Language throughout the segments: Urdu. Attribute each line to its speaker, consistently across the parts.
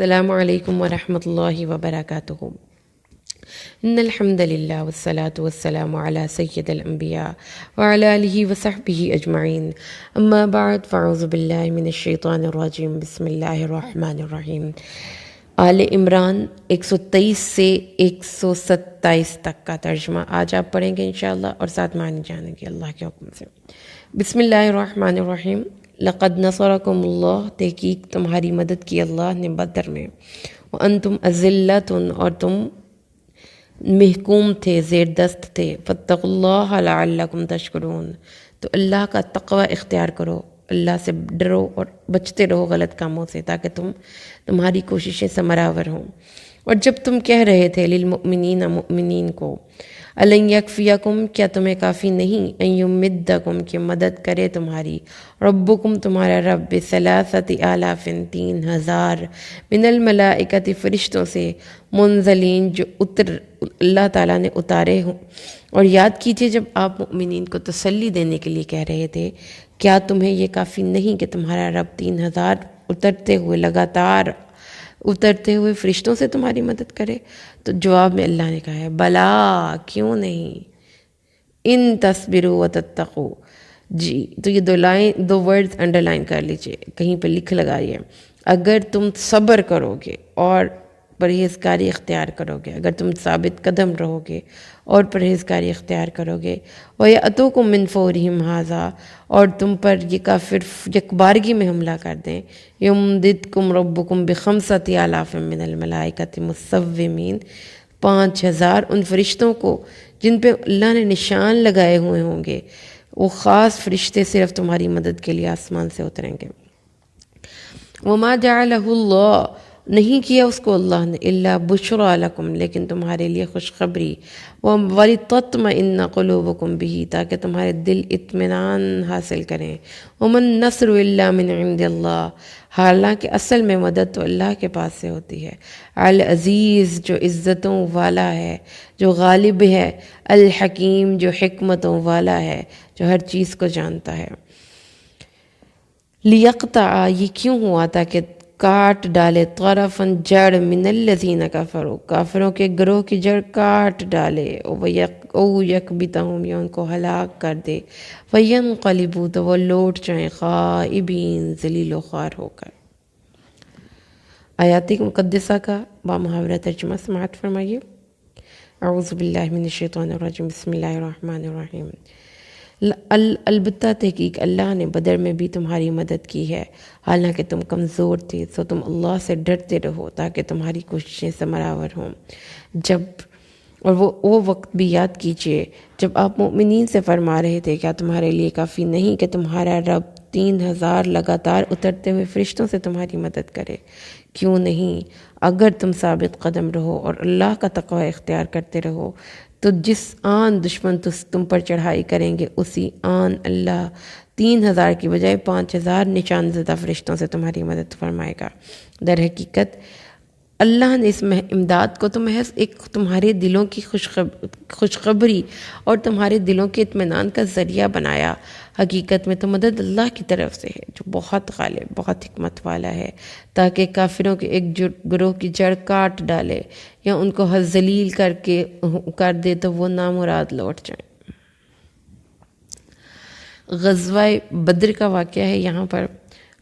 Speaker 1: السلام علیکم ورحمۃ اللہ وبرکاتہ۔ ان الحمد للہ والصلاة والسلام علی سید الانبیاء وعلی آلہ وصحبہ اجمعین، اما بعد فاعوذ باللہ من الشیطان الرجیم، بسم اللہ الرحمن الرحیم۔ آل عمران 123 سے 127 تک کا ترجمہ آج آپ پڑھیں گے انشاءاللہ، اور ساتھ معنی جانیں گے اللہ کے حکم سے۔ بسم اللہ الرحمن الرحیم۔ لقد نصرکم اللہ، تحقیق تمہاری مدد کی اللہ نے بدر میں، وانتم اذلۃ، اور تم محکوم تھے، زیر دست تھے، فاتقوا اللہ لعلکم تشکرون، تو اللہ کا تقوی اختیار کرو، اللہ سے ڈرو اور بچتے رہو غلط کاموں سے، تاکہ تمہاری کوششیں ثمرآور ہوں۔ اور جب تم کہہ رہے تھے للمؤمنین، مؤمنین کو، الن یکفیکم، کیا تمہیں کافی نہیں، ان یمدکم، کہ مدد کرے تمہاری، ربکم، تمہارا رب، بثلاثۃ آلاف، 3000، من الملائکۃ، فرشتوں سے، منزلین، جو اللہ تعالیٰ نے اتارے ہوں۔ اور یاد کیجئے جب آپ مؤمنین کو تسلی دینے کے لیے کہہ رہے تھے، کیا تمہیں یہ کافی نہیں کہ تمہارا رب 3000 اترتے ہوئے، لگاتار اترتے ہوئے فرشتوں سے تمہاری مدد کرے؟ تو جواب میں اللہ نے کہا ہے، بلا، کیوں نہیں، ان تصبروا وتتقوا۔ جی، تو یہ دو ورڈز انڈر لائن کر لیجئے، کہیں پہ لکھ لگائیے۔ اگر تم صبر کرو گے اور پرہیزگاری اختیار کرو گے، اگر تم ثابت قدم رہو گے اور پرہیزگاری اختیار کرو گے، وَيَأْتُوكُم مِّن فَوْرِهِمْ هَٰذَا، اور تم پر یہ کافر یکبارگی میں حملہ کر دیں، يُمْدِدْكُمْ رَبُّكُمْ بِخَمْسَةِ آلَافٍ مِّنَ الْمَلَائِكَةِ مُصَوِّمِينَ، 5000 ان فرشتوں کو جن پہ اللہ نے نشان لگائے ہوئے ہوں گے، وہ خاص فرشتے صرف تمہاری مدد کے لیے آسمان سے اتریں گے۔ وَمَا جَعَلَهُ اللَّهُ، نہیں کیا اس کو اللہ نے، الا بشرا لکم، لیکن تمہارے لیے خوشخبری، وَلِتَطْمَئِنَّ قُلُوبُكُمْ بِهِ، تاکہ تمہارے دل اطمینان حاصل کریں۔ وَمَا النَّصْرُ إِلَّا مِنْ عِنْدِ اللَّهِ، حالانکہ اصل میں مدد تو اللہ کے پاس سے ہوتی ہے۔ العزیز، جو عزتوں والا ہے، جو غالب ہے، الحکیم، جو حکمتوں والا ہے، جو ہر چیز کو جانتا ہے۔ لیقطع، یہ کیوں ہوا؟ تاکہ کاٹ ڈالے، طرفاً، جڑ، من الذین کفروا، کافروں کے گروہ کی جڑ کاٹ ڈالے، او یکبتہم، یا ان کو ہلاک کر دے، فینقلبوا، تو وہ لوٹ جائیں، خائبین، ذلیل و خوار ہو کر۔ آیات مقدسہ کا بامحاورہ ترجمہ سماعت فرمائیے۔ اعوذ باللہ من الشیطان الرجیم، بسم اللہ الرحمن الرحیم۔ البتہ تحقیق اللہ نے بدر میں بھی تمہاری مدد کی ہے، حالانکہ تم کمزور تھے، سو تم اللہ سے ڈرتے رہو تاکہ تمہاری کوششیں ثمرآور ہوں۔ اور وہ وقت بھی یاد کیجئے جب آپ مؤمنین سے فرما رہے تھے، کیا تمہارے لیے کافی نہیں کہ تمہارا رب 3000 لگاتار اترتے ہوئے فرشتوں سے تمہاری مدد کرے؟ کیوں نہیں، اگر تم ثابت قدم رہو اور اللہ کا تقوی اختیار کرتے رہو، تو جس آن دشمن تم پر چڑھائی کریں گے، اسی آن اللہ 3000 کی بجائے 5000 نشان زدہ فرشتوں سے تمہاری مدد فرمائے گا۔ در حقیقت اللہ نے اس امداد کو تو محض ایک تمہارے دلوں کی خوشخبری اور تمہارے دلوں کے اطمینان کا ذریعہ بنایا۔ حقیقت میں تو مدد اللہ کی طرف سے ہے، جو بہت غالب، بہت حکمت والا ہے، تاکہ کافروں کے ایک گروہ کی جڑ کاٹ ڈالے یا ان کو ذلیل کر دے تو وہ نامراد لوٹ جائیں۔ غزوہ بدر کا واقعہ ہے یہاں پر۔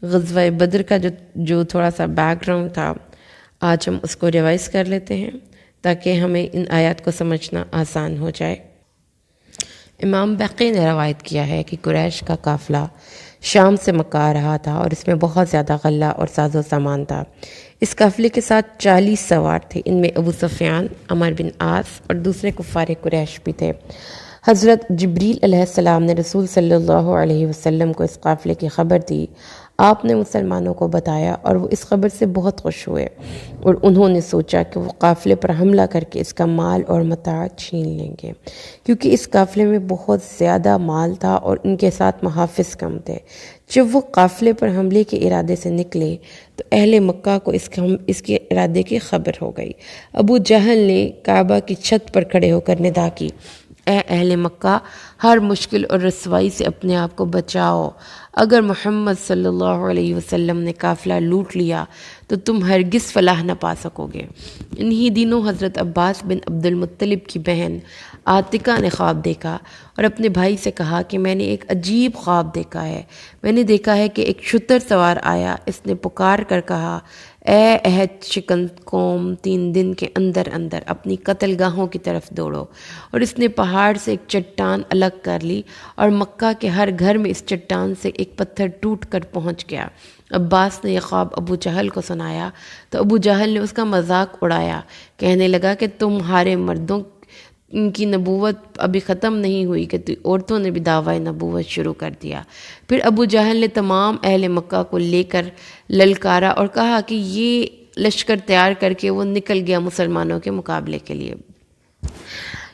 Speaker 1: غزوہ بدر کا جو تھوڑا سا بیک گراؤنڈ تھا، آج ہم اس کو ریوائز کر لیتے ہیں تاکہ ہمیں ان آیات کو سمجھنا آسان ہو جائے۔ امام بقی نے روایت کیا ہے کہ قریش کا قافلہ شام سے مکہ آ رہا تھا، اور اس میں بہت زیادہ غلہ اور ساز و سامان تھا۔ اس قافلے کے ساتھ 40 سوار تھے، ان میں ابو سفیان، عمر بن عاص اور دوسرے کفار قریش بھی تھے۔ حضرت جبریل علیہ السلام نے رسول صلی اللہ علیہ وسلم کو اس قافلے کی خبر دی۔ آپ نے مسلمانوں کو بتایا اور وہ اس خبر سے بہت خوش ہوئے، اور انہوں نے سوچا کہ وہ قافلے پر حملہ کر کے اس کا مال اور متاع چھین لیں گے، کیونکہ اس قافلے میں بہت زیادہ مال تھا اور ان کے ساتھ محافظ کم تھے۔ جب وہ قافلے پر حملے کے ارادے سے نکلے تو اہل مکہ کو اس کے ارادے کی خبر ہو گئی۔ ابو جہل نے کعبہ کی چھت پر کھڑے ہو کر ندا کی، اے اہل مکہ، ہر مشکل اور رسوائی سے اپنے آپ کو بچاؤ، اگر محمد صلی اللہ علیہ وسلم نے قافلہ لوٹ لیا تو تم ہرگز فلاح نہ پا سکو گے۔ انہی دنوں حضرت عباس بن عبد المطلب کی بہن عاتقہ نے خواب دیکھا اور اپنے بھائی سے کہا کہ میں نے ایک عجیب خواب دیکھا ہے۔ میں نے دیکھا ہے کہ ایک شتر سوار آیا، اس نے پکار کر کہا، اے عہد شکن قوم، 3 دن کے اندر اندر اپنی قتل گاہوں کی طرف دوڑو۔ اور اس نے پہاڑ سے ایک چٹان الگ کر لی اور مکہ کے ہر گھر میں اس چٹان سے ایک پتھر ٹوٹ کر پہنچ گیا۔ عباس نے یہ خواب ابو جہل کو سنایا تو ابو جہل نے اس کا مذاق اڑایا، کہنے لگا کہ تمہارے مردوں کی نبوت ابھی ختم نہیں ہوئی کہ عورتوں نے بھی دعوی نبوت شروع کر دیا۔ پھر ابو جہل نے تمام اہل مکہ کو لے کر للکارا اور کہا کہ یہ لشکر تیار کر کے وہ نکل گیا مسلمانوں کے مقابلے کے لیے۔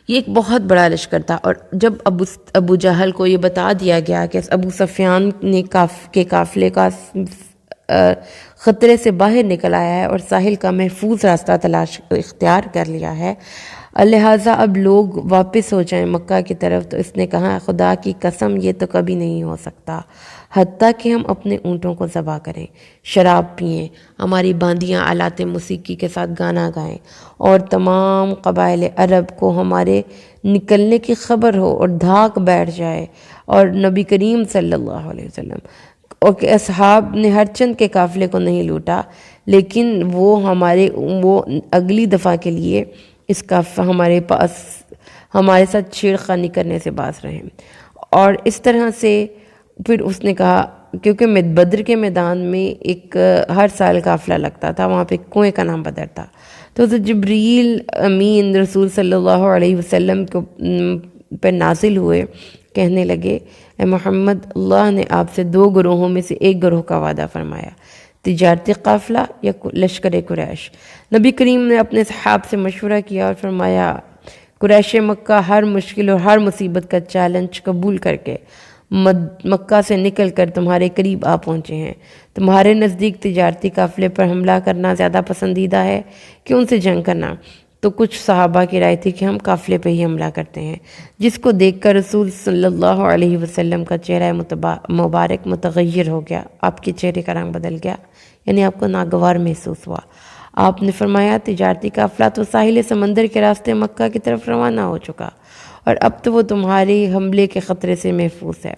Speaker 1: یہ ایک بہت بڑا لشکر تھا، اور جب ابو جہل کو یہ بتا دیا گیا کہ ابو سفیان نے کے قافلے کا خطرے سے باہر نکل آیا ہے اور ساحل کا محفوظ راستہ اختیار کر لیا ہے، لہٰذا اب لوگ واپس ہو جائیں مکہ کی طرف، تو اس نے کہا، خدا کی قسم یہ تو کبھی نہیں ہو سکتا، حتیٰ کہ ہم اپنے اونٹوں کو ذبح کریں، شراب پئیں، ہماری باندیاں آلات موسیقی کے ساتھ گانا گائیں، اور تمام قبائل عرب کو ہمارے نکلنے کی خبر ہو اور دھاک بیٹھ جائے، اور نبی کریم صلی اللہ علیہ وسلم اور کہ اصحاب نے ہر چند کے قافلے کو نہیں لوٹا، لیکن وہ اگلی دفعہ کے لیے اس کا ہمارے ساتھ چھیڑخانی کرنے سے باز رہے۔ اور اس طرح سے پھر اس نے کہا، کیونکہ بدر کے میدان میں ایک ہر سال قافلہ لگتا تھا، وہاں پہ کنویں کا نام بدر تھا، تو حضرت جبریل امین رسول صلی اللہ علیہ وسلم پر نازل ہوئے، کہنے لگے، اے محمد، اللہ نے آپ سے 2 گروہوں میں سے ایک گروہ کا وعدہ فرمایا، تجارتی قافلہ یا لشکر قریش۔ نبی کریم نے اپنے صحاب سے مشورہ کیا اور فرمایا، قریش مکہ ہر مشکل اور ہر مصیبت کا چیلنج قبول کر کے مکہ سے نکل کر تمہارے قریب آ پہنچے ہیں۔ تمہارے نزدیک تجارتی قافلے پر حملہ کرنا زیادہ پسندیدہ ہے کہ ان سے جنگ کرنا؟ تو کچھ صحابہ کی رائے تھی کہ ہم قافلے پہ ہی حملہ کرتے ہیں، جس کو دیکھ کر رسول صلی اللہ علیہ وسلم کا چہرہ مبارک متغیر ہو گیا، آپ کے چہرے کا رنگ بدل گیا، یعنی آپ کو ناگوار محسوس ہوا۔ آپ نے فرمایا، تجارتی قافلہ تو ساحل سمندر کے راستے مکہ کی طرف روانہ ہو چکا، اور اب تو وہ تمہاری حملے کے خطرے سے محفوظ ہے۔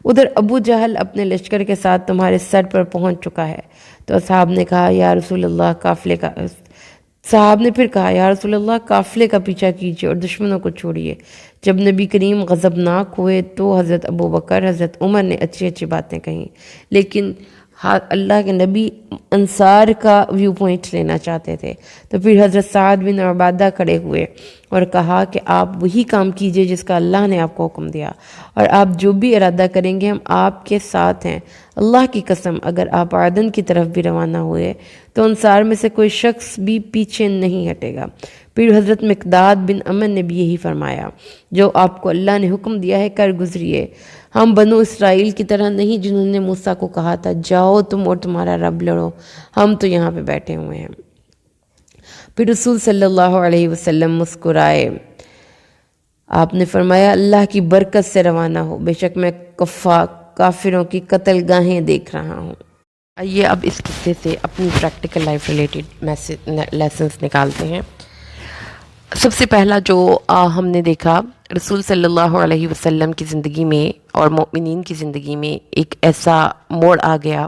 Speaker 1: ادھر ابو جہل اپنے لشکر کے ساتھ تمہارے سر پر پہنچ چکا ہے۔ تو صاحب نے کہا، یا رسول اللہ یا رسول اللہ، قافلے کا پیچھا کیجیے اور دشمنوں کو چھوڑیے۔ جب نبی کریم غضبناک ہوئے تو حضرت ابو بکر، حضرت عمر نے اچھی اچھی باتیں کہیں، لیکن اللہ کے نبی انصار کا ویو پوائنٹ لینا چاہتے تھے۔ تو پھر حضرت سعد بن عبادہ کھڑے ہوئے اور کہا کہ آپ وہی کام کیجئے جس کا اللہ نے آپ کو حکم دیا، اور آپ جو بھی ارادہ کریں گے ہم آپ کے ساتھ ہیں۔ اللہ کی قسم، اگر آپ عدن کی طرف بھی روانہ ہوئے تو انصار میں سے کوئی شخص بھی پیچھے نہیں ہٹے گا۔ پھر حضرت مقداد بن امن نے بھی یہی فرمایا، جو آپ کو اللہ نے حکم دیا ہے کر گزریے۔ ہم بنو اسرائیل کی طرح نہیں جنہوں نے موسیٰ کو کہا تھا، جاؤ تم اور تمہارا رب لڑو، ہم تو یہاں پہ بیٹھے ہوئے ہیں۔ پھر رسول صلی اللہ علیہ وسلم مسکرائے، آپ نے فرمایا، اللہ کی برکت سے روانہ ہو، بے شک میں کافروں کی قتل گاہیں دیکھ رہا ہوں۔ آئیے اب اس قصے سے اپنی پریکٹیکل لائف ریلیٹڈ لیسنس نکالتے ہیں۔ سب سے پہلا جو ہم نے دیکھا، رسول صلی اللہ علیہ وسلم کی زندگی میں اور مومنین کی زندگی میں ایک ایسا موڑ آ گیا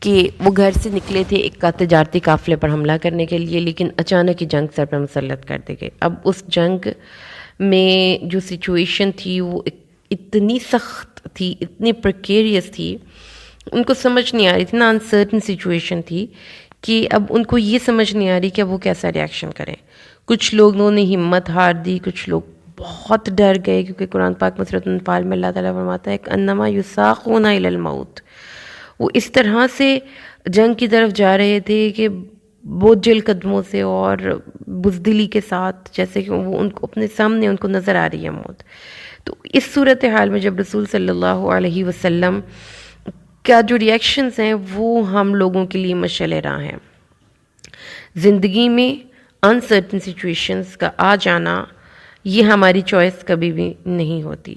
Speaker 1: کہ وہ گھر سے نکلے تھے ایک تجارتی قافلے پر حملہ کرنے کے لیے، لیکن اچانک ہی جنگ سر پر مسلط کر دی گئی۔ اب اس جنگ میں جو سچویشن تھی وہ اتنی سخت تھی، اتنی پریکیریس تھی، ان کو سمجھ نہیں آ رہی تھی، نا انسرٹن سچویشن تھی کہ اب ان کو یہ سمجھ نہیں آ رہی کہ اب وہ کیسا ریاکشن کریں۔ کچھ لوگوں نے ہمت ہار دی، کچھ لوگ بہت ڈر گئے، کیونکہ قرآن پاک میں سورۃ الانفال میں اللہ تعالیٰ فرماتا ہے کہ انما یساقون الی الموت، وہ اس طرح سے جنگ کی طرف جا رہے تھے کہ بہت جل قدموں سے اور بزدلی کے ساتھ، جیسے کہ وہ ان کو اپنے سامنے ان کو نظر آ رہی ہے موت۔ تو اس صورتحال میں جب رسول صلی اللہ علیہ وسلم کا جو ریئیکشنز ہیں وہ ہم لوگوں کے لیے مشعل راہ ہیں۔ زندگی میں انسرٹن سچویشنز کا آ جانا یہ ہماری چوائس کبھی بھی نہیں ہوتی۔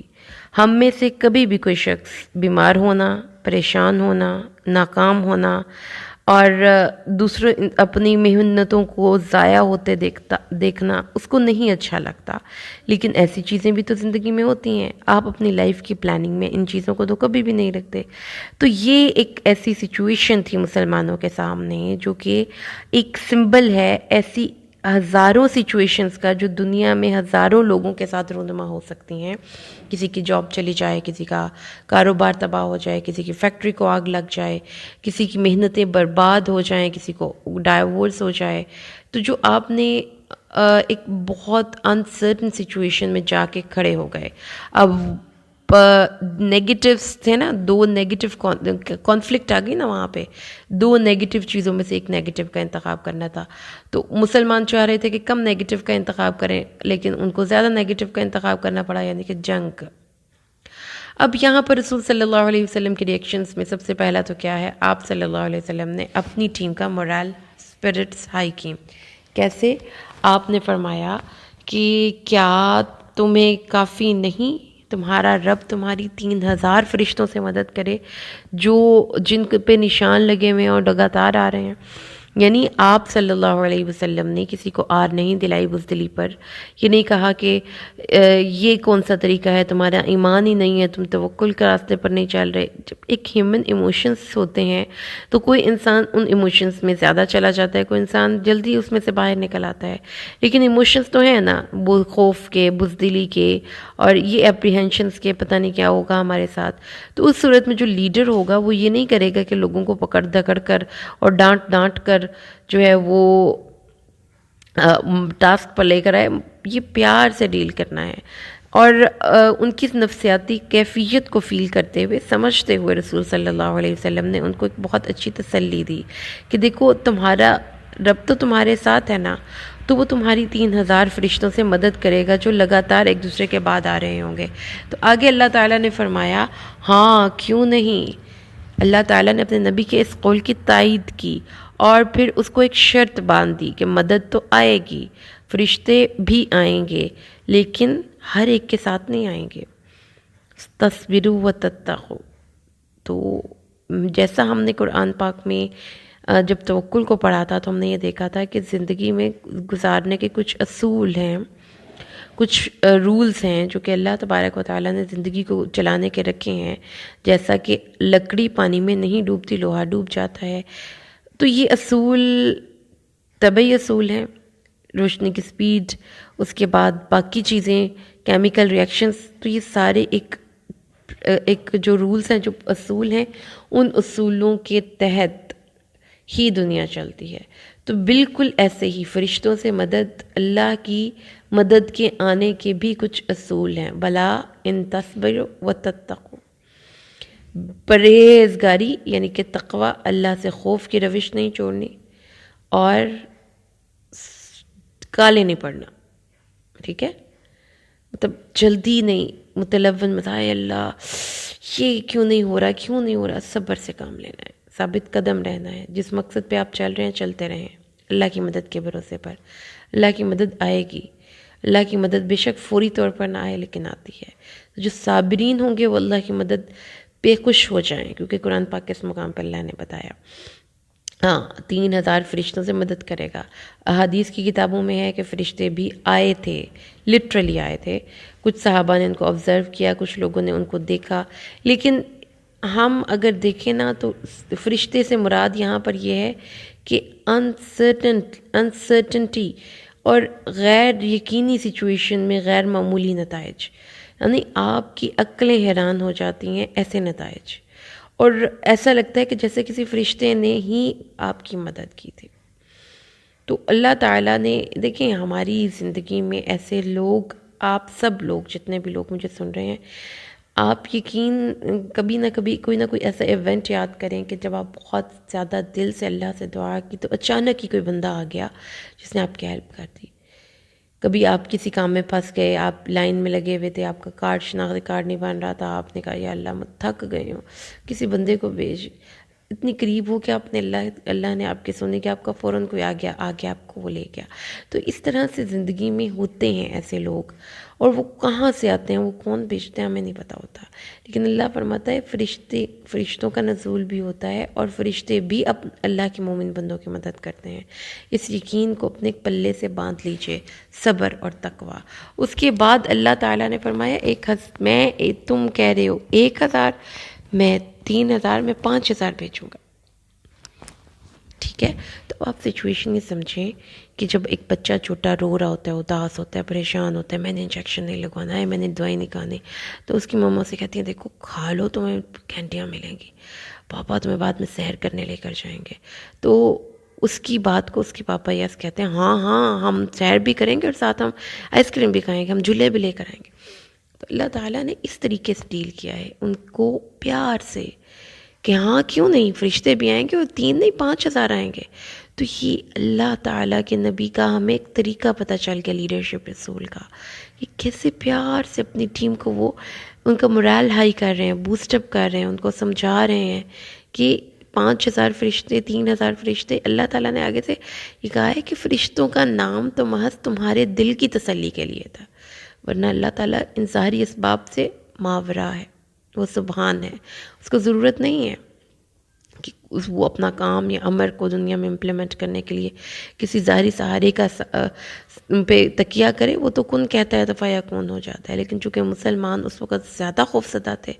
Speaker 1: ہم میں سے کبھی بھی کوئی شخص بیمار ہونا پریشان ہونا، ناکام ہونا اور دوسرے اپنی محنتوں کو ضائع ہوتے دیکھنا اس کو نہیں اچھا لگتا. لیکن ایسی چیزیں بھی تو زندگی میں ہوتی ہیں. آپ اپنی لائف کی پلاننگ میں ان چیزوں کو تو کبھی بھی نہیں رکھتے. تو یہ ایک ایسی سچویشن تھی مسلمانوں کے سامنے جو کہ ایک سمبل ہے ایسی ہزاروں سچویشنز کا جو دنیا میں ہزاروں لوگوں کے ساتھ رونما ہو سکتی ہیں. کسی کی جاب چلی جائے، کسی کا کاروبار تباہ ہو جائے، کسی کی فیکٹری کو آگ لگ جائے، کسی کی محنتیں برباد ہو جائیں، کسی کو ڈائیورس ہو جائے. تو جو آپ نے ایک بہت انسرٹن سچویشن میں جا کے کھڑے ہو گئے. اب نیگیٹیوز تھے نا، دو نیگیٹیو کانفلکٹ آ گئی نا وہاں پہ، دو نیگیٹیو چیزوں میں سے ایک نیگیٹیو کا انتخاب کرنا تھا. تو مسلمان چاہ رہے تھے کہ کم نیگیٹیو کا انتخاب کریں، لیکن ان کو زیادہ نیگیٹیو کا انتخاب کرنا پڑا، یعنی کہ جنگ. اب یہاں پر رسول صلی اللہ علیہ وسلم کے ریئیکشنز میں سب سے پہلا تو کیا ہے، آپ صلی اللہ علیہ وسلم نے اپنی ٹیم کا مورال اسپرٹس ہائی کی. کیسے؟ آپ نے فرمایا کہ کیا تمہیں کافی نہیں تمہارا رب تمہاری 3000 فرشتوں سے مدد کرے جو جن پہ نشان لگے ہوئے ہیں اور لگاتار آ رہے ہیں. یعنی آپ صلی اللہ علیہ وسلم نے کسی کو آر نہیں دلائی بزدلی پر. یہ نہیں کہا کہ یہ کون سا طریقہ ہے، تمہارا ایمان ہی نہیں ہے، تم توکل کے راستے پر نہیں چل رہے. جب ایک ہیومن ایموشنز ہوتے ہیں تو کوئی انسان ان ایموشنز میں زیادہ چلا جاتا ہے، کوئی انسان جلدی اس میں سے باہر نکل آتا ہے. لیکن ایموشنز تو ہیں نا، خوف کے، بزدلی کے اور یہ اپریہنشنز کے، پتہ نہیں کیا ہوگا ہمارے ساتھ. تو اس صورت میں جو لیڈر ہوگا وہ یہ نہیں کرے گا کہ لوگوں کو پکڑ دکڑ کر اور ڈانٹ کر جو ہے وہ ٹاسک پر لے کر آئے. یہ پیار سے ڈیل کرنا ہے اور ان کی نفسیاتی کیفیت کو فیل کرتے ہوئے، سمجھتے ہوئے رسول صلی اللہ علیہ وسلم نے ان کو ایک بہت اچھی تسلی دی کہ دیکھو تمہارا رب تو تمہارے ساتھ ہے نا، تو وہ تمہاری 3000 فرشتوں سے مدد کرے گا جو لگاتار ایک دوسرے کے بعد آ رہے ہوں گے. تو آگے اللہ تعالیٰ نے فرمایا ہاں کیوں نہیں. اللہ تعالیٰ نے اپنے نبی کے اس قول کی تائید کی اور پھر اس کو ایک شرط باندھ دی کہ مدد تو آئے گی، فرشتے بھی آئیں گے، لیکن ہر ایک کے ساتھ نہیں آئیں گے. تصبروا وتتقوا. تو جیسا ہم نے قرآن پاک میں جب توکل کو پڑھا تھا تو ہم نے یہ دیکھا تھا کہ زندگی میں گزارنے کے کچھ اصول ہیں، کچھ رولز ہیں جو کہ اللہ تبارک و تعالیٰ نے زندگی کو چلانے کے رکھے ہیں. جیسا کہ لکڑی پانی میں نہیں ڈوبتی، لوہا ڈوب جاتا ہے. تو یہ اصول طبعی اصول ہیں، روشنی کی سپیڈ، اس کے بعد باقی چیزیں، کیمیکل ریئیکشنز. تو یہ سارے ایک جو رولز ہیں، جو اصول ہیں، ان اصولوں کے تحت ہی دنیا چلتی ہے. تو بالکل ایسے ہی فرشتوں سے مدد، اللہ کی مدد کے آنے کے بھی کچھ اصول ہیں. بلا ان تصبروا وتتقوا. پرہیزگاری یعنی کہ تقوی، اللہ سے خوف کی روش نہیں چھوڑنی اور کالے نہیں پڑنا. ٹھیک ہے، مطلب جلدی نہیں، متلون مت، ہائے اللہ یہ کیوں نہیں ہو رہا. صبر سے کام لینا ہے، ثابت قدم رہنا ہے. جس مقصد پہ آپ چل رہے ہیں چلتے رہیں اللہ کی مدد کے بھروسے پر. اللہ کی مدد آئے گی. اللہ کی مدد بے شک فوری طور پر نہ آئے لیکن آتی ہے. جو صابرین ہوں گے وہ اللہ کی مدد پہ خوش ہو جائیں، کیونکہ قرآن پاک کے اس مقام پر اللہ نے بتایا. ہاں 3000 فرشتوں سے مدد کرے گا. احادیث کی کتابوں میں ہے کہ فرشتے بھی آئے تھے، لٹرلی آئے تھے. کچھ صحابہ نے ان کو آبزرو کیا، کچھ لوگوں نے ان کو دیکھا. لیکن ہم اگر دیکھیں نا تو فرشتے سے مراد یہاں پر یہ ہے کہ انسرٹنٹی اور غیر یقینی سچویشن میں غیر معمولی نتائج، یعنی آپ کی عقلیں حیران ہو جاتی ہیں ایسے نتائج، اور ایسا لگتا ہے کہ جیسے کسی فرشتے نے ہی آپ کی مدد کی تھی. تو اللہ تعالیٰ نے دیکھیں ہماری زندگی میں ایسے لوگ، آپ سب لوگ جتنے بھی لوگ مجھے سن رہے ہیں، آپ یقین کبھی نہ کبھی کوئی نہ کوئی ایسا ایونٹ یاد کریں کہ جب آپ بہت زیادہ دل سے اللہ سے دعا کی تو اچانک ہی کوئی بندہ آ گیا جس نے آپ کی ہیلپ کر دی. کبھی آپ کسی کام میں پھنس گئے، آپ لائن میں لگے ہوئے تھے، آپ کا کارڈ، شناختی کارڈ نہیں بن رہا تھا، آپ نے کہا یا اللہ میں تھک گئے ہوں، کسی بندے کو بھیج. اتنی قریب ہو کہ آپ نے اللہ نے آپ کے سونے کے آپ کا فوراً کوئی آ گیا آپ کو وہ لے گیا. تو اس طرح سے زندگی میں ہوتے ہیں ایسے لوگ، اور وہ کہاں سے آتے ہیں، وہ کون بھیجتے ہیں ہمیں نہیں پتہ ہوتا. لیکن اللہ فرماتا ہے فرشتوں کا نزول بھی ہوتا ہے، اور فرشتے بھی اللہ کے مومن بندوں کی مدد کرتے ہیں. اس یقین کو اپنے پلے سے باندھ لیجئے، صبر اور تقوی. اس کے بعد اللہ تعالیٰ نے فرمایا تم کہہ رہے ہو 1000، میں 3000، میں 5000 بھیجوں گا. ٹھیک ہے. تو آپ سچویشن یہ سمجھیں کہ جب ایک بچہ چھوٹا رو رہا ہوتا ہے، اداس ہوتا ہے، پریشان ہوتا ہے، میں نے انجیکشن نہیں لگوانا ہے، میں نے دوائی نہیں کھانی، تو اس کی ماما سے کہتی ہیں دیکھو کھا لو تمہیں گھنٹیاں ملیں گی، پاپا تمہیں بعد میں سیر کرنے لے کر جائیں گے. تو اس کی بات کو اس کے پاپا یس کہتے ہیں، ہاں ہم سیر بھی کریں گے اور ساتھ ہم آئس کریم بھی کھائیں گے، ہم جھولے بھی لے کر آئیں گے. تو اللہ تعالیٰ نے اس طریقے سے ڈیل کیا ہے ان کو پیار سے کہ ہاں کیوں نہیں، فرشتے بھی آئیں گے اور 3 نہیں 5000 آئیں گے. تو یہ اللہ تعالیٰ کے نبی کا ہمیں ایک طریقہ پتہ چل گیا لیڈرشپ رسول کا، کہ کیسے پیار سے اپنی ٹیم کو وہ ان کا morale ہائی کر رہے ہیں، بوسٹ اپ کر رہے ہیں، ان کو سمجھا رہے ہیں کہ 5000 فرشتے، 3000 فرشتے. اللہ تعالیٰ نے آگے سے یہ کہا ہے کہ فرشتوں کا نام تو محض تمہارے دل کی تسلی کے لیے تھا، ورنہ اللہ تعالیٰ ان ظاہری اسباب سے ماورا ہے، وہ سبحان ہے، اس کو ضرورت نہیں ہے کہ وہ اپنا کام یا امر کو دنیا میں امپلیمنٹ کرنے کے لیے کسی ظاہری سہارے کا پہ تکیہ کرے. وہ تو کن کہتا ہے دفعہ یا کون ہو جاتا ہے. لیکن چونکہ مسلمان اس وقت زیادہ خوفزدہ تھے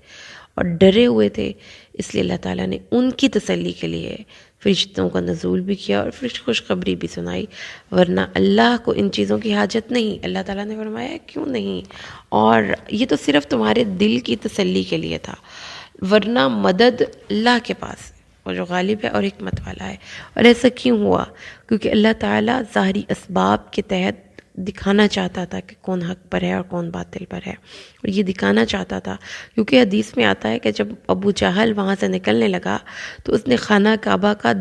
Speaker 1: اور ڈرے ہوئے تھے، اس لیے اللہ تعالیٰ نے ان کی تسلی کے لیے فرشتوں کا نزول بھی کیا اور خوشخبری بھی سنائی. ورنہ اللہ کو ان چیزوں کی حاجت نہیں. اللہ تعالیٰ نے فرمایا کیوں نہیں، اور یہ تو صرف تمہارے دل کی تسلی کے لیے تھا، ورنہ مدد اللہ کے پاس اور جو غالب ہے اور حکمت والا ہے. اور ایسا کیوں ہوا؟ کیونکہ اللہ تعالیٰ ظاہری اسباب کے تحت دکھانا چاہتا تھا کہ کون حق پر ہے اور کون باطل پر ہے، اور یہ دکھانا چاہتا تھا کیونکہ حدیث میں آتا ہے کہ جب ابو جہل وہاں سے نکلنے لگا تو اس نے خانہ کعبہ کا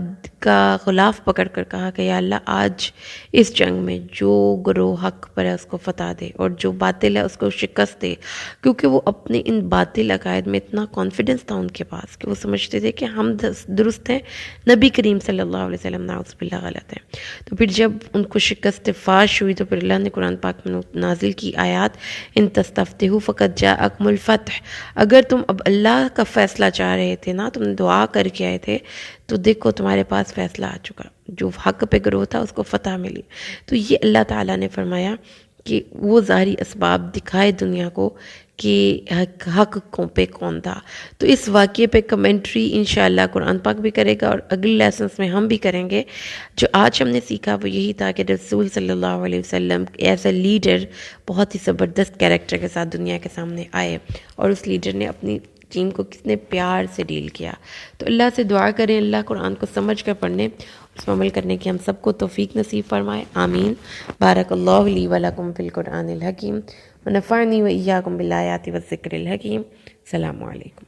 Speaker 1: غلاف پکڑ کر کہا کہ یا اللہ آج اس جنگ میں جو گروہ حق پر ہے اس کو فتح دے اور جو باطل ہے اس کو شکست دے. کیونکہ وہ اپنے ان باطل عقائد میں اتنا کانفیڈنس تھا ان کے پاس کہ وہ سمجھتے تھے کہ ہم درست ہیں، نبی کریم صلی اللہ علیہ وسلم نعوذ باللہ غلط ہیں. تو پھر جب ان کو شکست فاش ہوئی تو پھر اللہ نے قرآن پاک میں نازل کی آیات، ان تستفتحوا فقد جاءکم الفتح، اگر تم اب اللہ کا فیصلہ چاہ رہے تھے نا، تم دعا کر کے آئے تھے، تو دیکھو تمہارے پاس فیصلہ آ چکا، جو حق پہ گروہ تھا اس کو فتح ملی. تو یہ اللہ تعالیٰ نے فرمایا کہ وہ ظاہری اسباب دکھائے دنیا کو کہ حق پہ کون تھا. تو اس واقعے پہ کمنٹری انشاءاللہ قرآن پاک بھی کرے گا اور اگلے لیسنس میں ہم بھی کریں گے. جو آج ہم نے سیکھا وہ یہی تھا کہ رسول صلی اللہ علیہ وسلم ایز اے لیڈر بہت ہی زبردست کیریکٹر کے ساتھ دنیا کے سامنے آئے، اور اس لیڈر نے اپنی ٹیم کو کتنے پیار سے ڈیل کیا. تو اللہ سے دعا کریں اللہ قرآن کو سمجھ کر پڑھنے، اس پر عمل کرنے کی ہم سب کو توفیق نصیب فرمائے. آمین. بارک اللہ لی ولکم فی القرآن الحکیم ونفعنی و ایاکم بالآیات والذکر الحکیم. السلام علیکم.